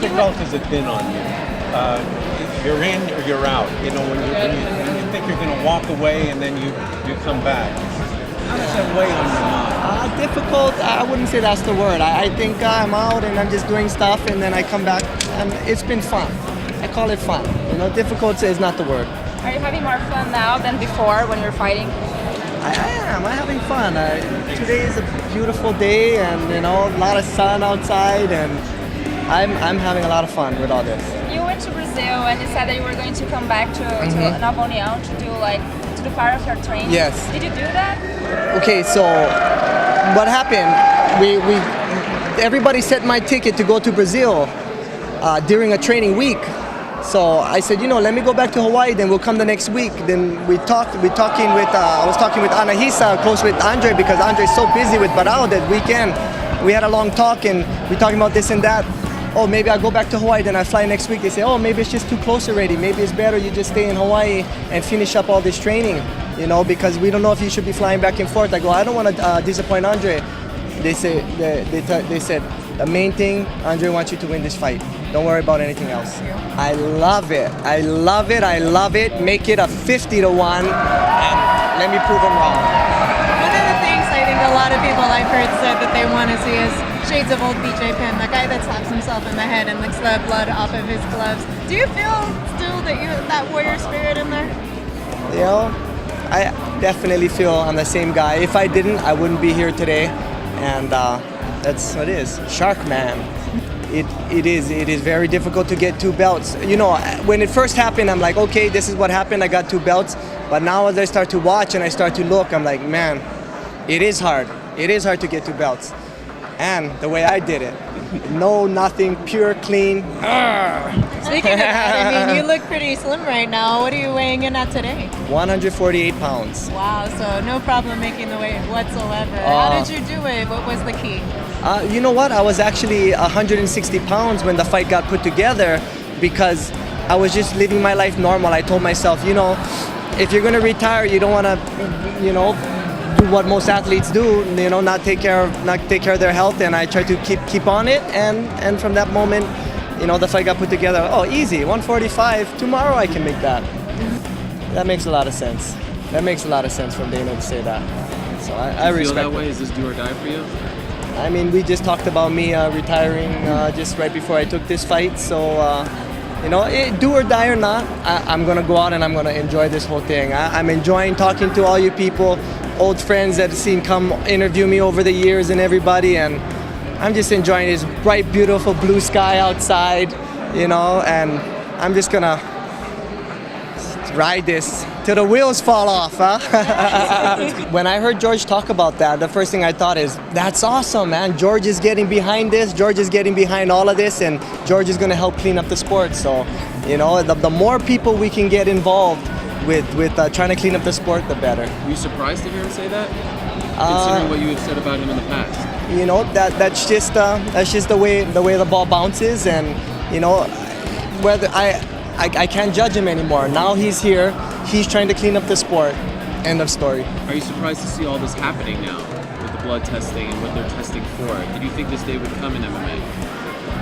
difficult has it been on you? You're in or you're out. You know, when you think you're going to walk away and then you come back. How does that weigh on your mind? Difficult, I wouldn't say that's the word. I think I'm out and I'm just doing stuff and then I come back and it's been fun. I call it fun. You know, difficult is not the word. Are you having more fun now than before when you're fighting? I am. I'm having fun. Today is a beautiful day and, you know, a lot of sun outside and I'm having a lot of fun with all this. You went to Brazil and you said that you were going to come back to Nova União to do part of your training. Yes. Did you do that? Okay, so what happened? Everybody set my ticket to go to Brazil during a training week. So I said, you know, let me go back to Hawaii, then we'll come the next week. Then I was talking with Anahisa, close with Andre, because Andre's so busy with Barao that weekend. We had a long talk and we talking about this and that. Oh, maybe I'll go back to Hawaii, then I fly next week. They say, oh, maybe it's just too close already. Maybe it's better you just stay in Hawaii and finish up all this training, you know, because we don't know if you should be flying back and forth. I go, I don't want to disappoint Andre. They said the main thing, Andre wants you to win this fight. Don't worry about anything else. I love it. I love it. I love it. Make it a 50-1 and let me prove them wrong. One of the things I think a lot of people I've heard said that they want to see is shades of old BJ Penn, the guy that slaps himself in the head and licks the blood off of his gloves. Do you feel still that you have that warrior spirit in there? You know, I definitely feel I'm the same guy. If I didn't, I wouldn't be here today. And that's what it is. Shark Man. It is very difficult to get 2 belts. You know, when it first happened, I'm like, okay, this is what happened. I got 2 belts. But now as I start to watch and I start to look, I'm like, man, it is hard. It is hard to get 2 belts. And the way I did it, no, nothing, pure, clean. Speaking of that, I mean, you look pretty slim right now. What are you weighing in at today? 148 pounds. Wow, so no problem making the weight whatsoever. How did you do it? What was the key? You know what? I was actually 160 pounds when the fight got put together because I was just living my life normal. I told myself, you know, if you're going to retire, you don't want to, you know, do what most athletes do, you know, not take care of their health, and I try to keep on it, and from that moment, you know, the fight got put together. Oh, easy, 145. Tomorrow I can make that. That makes a lot of sense. That makes a lot of sense from Dana to say that. So I respect. Feel that way? Is this do or die for you? I mean, we just talked about me retiring just right before I took this fight, so. You know, do or die or not, I'm going to go out and I'm going to enjoy this whole thing. I'm enjoying talking to all you people, old friends that have seen come interview me over the years and everybody, and I'm just enjoying this bright, beautiful blue sky outside, you know, and I'm just going to ride this till the wheels fall off, huh? When I heard George talk about that, the first thing I thought is, that's awesome, man. George is getting behind this. George is getting behind all of this, and George is going to help clean up the sport. So, you know, the more people we can get involved with trying to clean up the sport, the better. Were you surprised to hear him say that? Considering what you have said about him in the past. You know, that's just the way the ball bounces, and you know, whether I can't judge him anymore. Now he's here. He's trying to clean up the sport. End of story. Are you surprised to see all this happening now with the blood testing and what they're testing for? Did you think this day would come in MMA?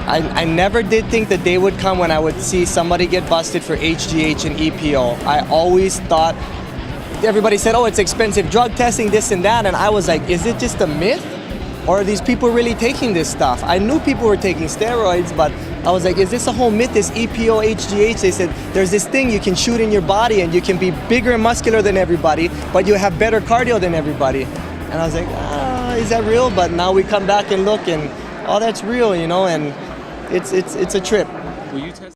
I never did think the day would come when I would see somebody get busted for HGH and EPO. I always thought, everybody said, oh, it's expensive drug testing, this and that. And I was like, is it just a myth? Or are these people really taking this stuff? I knew people were taking steroids, but I was like, is this a whole myth, this EPO, HGH? They said, there's this thing you can shoot in your body and you can be bigger and muscular than everybody, but you have better cardio than everybody. And I was like, is that real? But now we come back and look and, oh, that's real, you know, and it's a trip. Will you test